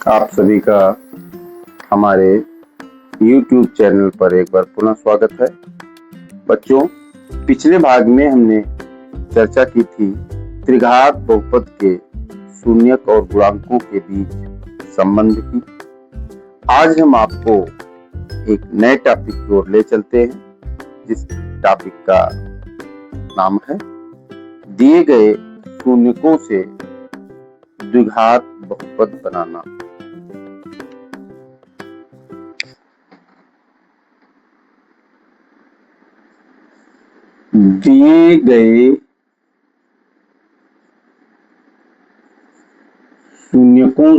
आप सभी का हमारे YouTube चैनल पर एक बार पुनः स्वागत है। बच्चों, पिछले भाग में हमने चर्चा की थी त्रिघात बहुपद के शून्यक और गुणांकों के बीच संबंध की। आज हम आपको एक नए टॉपिक की ओर ले चलते हैं, जिस टॉपिक का नाम है दिए गए शून्यकों से द्विघात बहुपद बनाना। दिए गए शून्यकों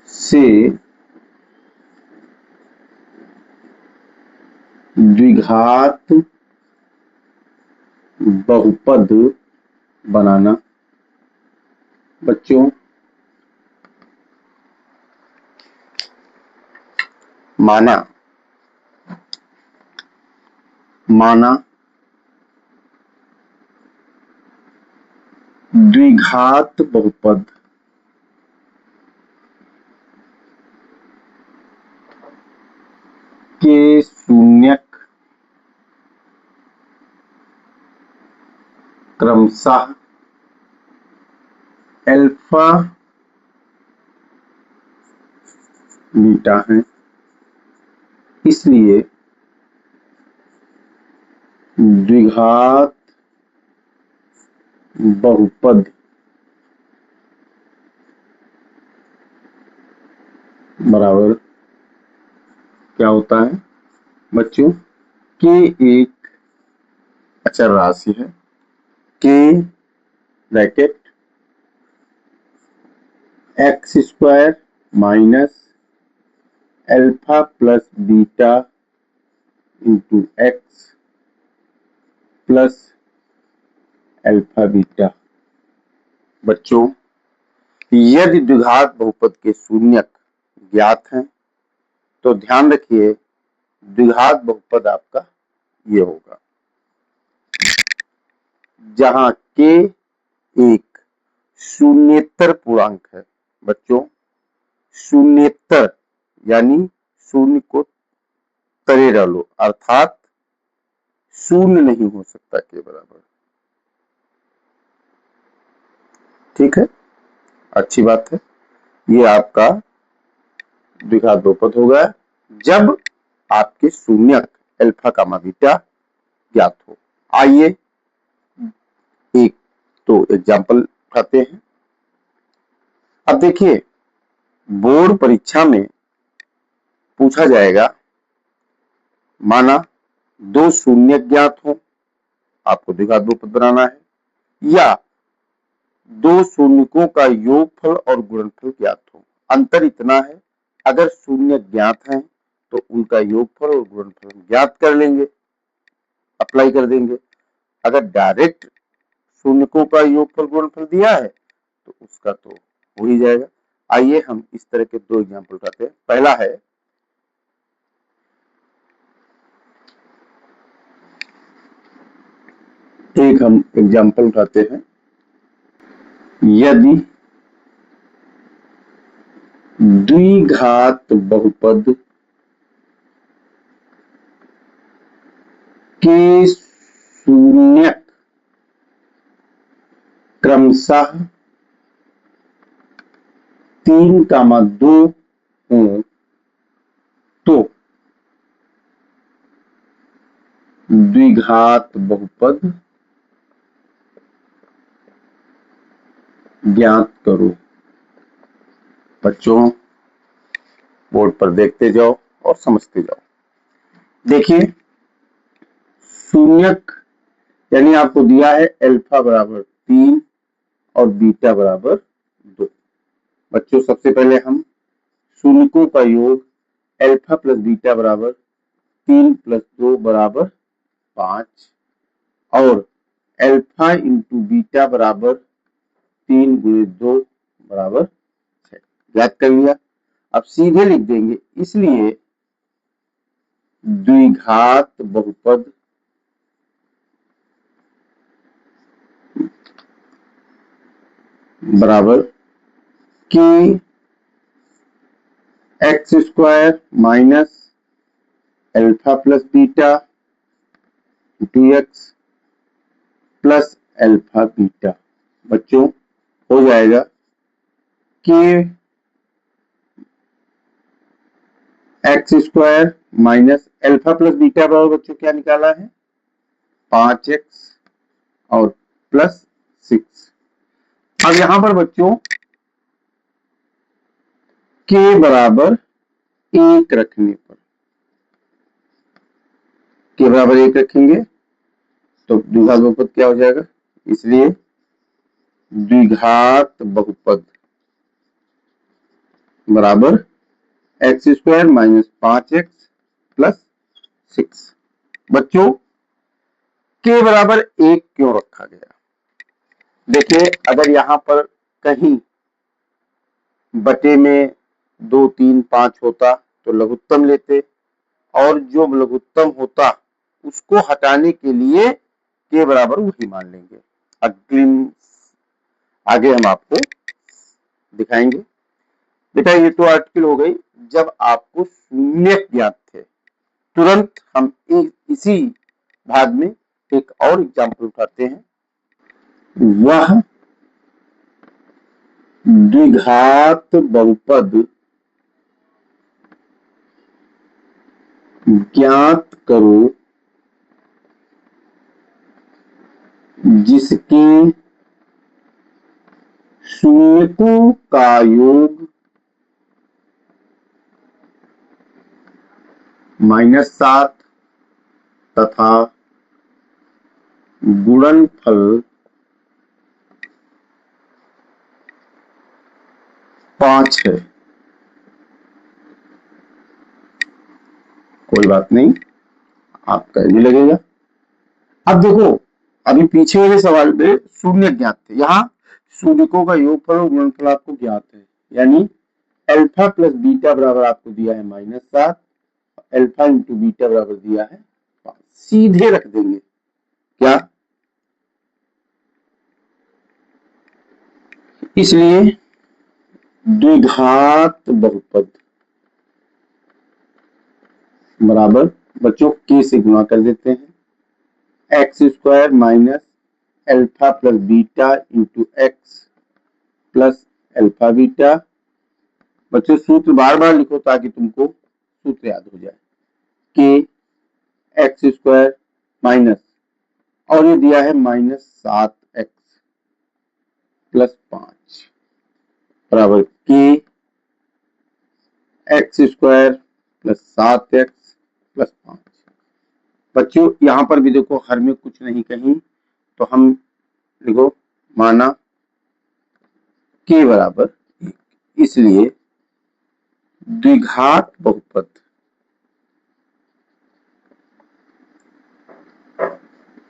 से द्विघात बहुपद बनाना। बच्चों, माना द्विघात बहुपद के शून्यक क्रमशः अल्फा बीटा है, इसलिए द्विघात बहुपद बराबर क्या होता है बच्चों? के एक अचर राशि है, के bracket x square minus alpha plus beta into x plus alpha beta. बच्चों, यदि द्विघात बहुपद के शून्यक ज्ञात हैं तो ध्यान रखिए द्विघात बहुपद आपका ये होगा, जहां के एक शून्येतर पूर्णांक है। बच्चों, शून्येतर यानी शून्य को तरे डालो, अर्थात शून्य नहीं हो सकता के बराबर। ठीक है, अच्छी बात है। ये आपका द्विघात बहुपद होगा जब आपके शून्यक अल्फा कामा बीटा ज्ञात हो। आइए एक तो एग्जाम्पल उठाते हैं। अब देखिए, बोर्ड परीक्षा में पूछा जाएगा, माना दो शून्य ज्ञात हो, आपको द्विघात बहुपद बनाना है, या दो शून्यकों का योगफल और गुणनफल ज्ञात हो। अंतर इतना है, अगर शून्य ज्ञात हैं तो उनका योगफल और गुणनफल ज्ञात कर लेंगे, अप्लाई कर देंगे। अगर डायरेक्ट शून्यकों का योगफल गुणनफल दिया है तो उसका तो हो ही जाएगा। आइए हम इस तरह के दो एग्जाम्पल उठाते हैं। पहला है, एक हम एग्जाम्पल उठाते हैं, यदि द्विघात बहुपद के शून्यक क्रमशः 3,2 हो तो द्विघात बहुपद ज्ञात करो। बच्चों, बोर्ड पर देखते जाओ और समझते जाओ। देखिए, शून्यक यानी आपको दिया है अल्फा बराबर 3 और बीटा बराबर 2। बच्चों, सबसे पहले हम शून्यकों का योग अल्फा प्लस बीटा बराबर 3 प्लस 2 बराबर 5 और अल्फा इंटू बीटा बराबर 3 गुणे 2 बराबर 6 ज्ञात कर लिया। अब सीधे लिख देंगे, इसलिए द्विघात बहुपद बराबर कि x square minus alpha plus beta into x plus alpha beta. बच्चों हो जाएगा कि x square minus alpha plus beta बराबर बच्चों क्या निकाला है 5x और प्लस 6। अब यहां पर बच्चों के बराबर 1 रखने पर, के बराबर 1 रखेंगे तो द्विघात बहुपद क्या हो जाएगा, इसलिए द्विघात बहुपद बराबर x square minus 5x plus 6। बच्चों के बराबर 1 क्यों रखा गया? देखिए अगर यहां पर कहीं बटे में 2, 3, 5 होता तो लघुत्तम लेते, और जो लघुत्तम होता उसको हटाने के लिए के बराबर वही मान लेंगे। आगे हम आपको दिखाएंगे। बेटा ये तो आर्टिकल हो गई जब आपको शून्य ज्ञात थे। तुरंत हम इसी भाग में एक और एग्जाम्पल उठाते हैं। वह द्विघात बहुपद ज्ञात करो जिसके शून्यकों का योग -7 तथा गुणनफल 5 है। कोई बात नहीं, आपका भी लगेगा। अब देखो अभी पीछे वाले सवाल में शून्य ज्ञात थे, यहाँ शून्यकों का योगफल और गुणनफल आपको ज्ञात है, यानी अल्फा प्लस बीटा बराबर आपको दिया है -7, अल्फा इंटू बीटा बराबर दिया है 5। सीधे रख देंगे क्या, इसलिए द्विघात बहुपद बराबर बच्चों के से गुणा कर देते हैं, x square minus alpha plus beta into x plus alpha beta. बच्चों सूत्र बार बार लिखो ताकि तुमको सूत्र याद हो जाए, के एक्स स्क्वायर माइनस, और ये दिया है -7x प्लस 5 बराबर के x square plus 7x plus 5। बच्चों यहां पर भी देखो हर में कुछ नहीं कहीं, तो हम लिखो माना के बराबर 1, इसलिए द्विघात बहुपद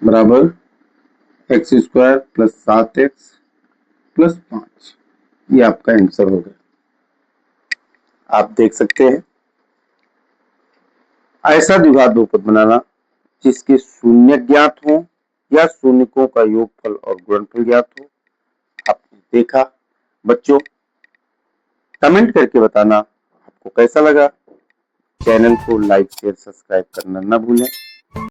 बराबर x square plus 7x plus 5, ये आपका आंसर होगा। आप देख सकते हैं ऐसा द्विघात बहुपद बनाना जिसके शून्य ज्ञात हो या शून्यकों का योगफल और गुणनफल ज्ञात हो। आपने देखा। बच्चों कमेंट करके बताना आपको कैसा लगा। चैनल को लाइक शेयर सब्सक्राइब करना ना भूलें।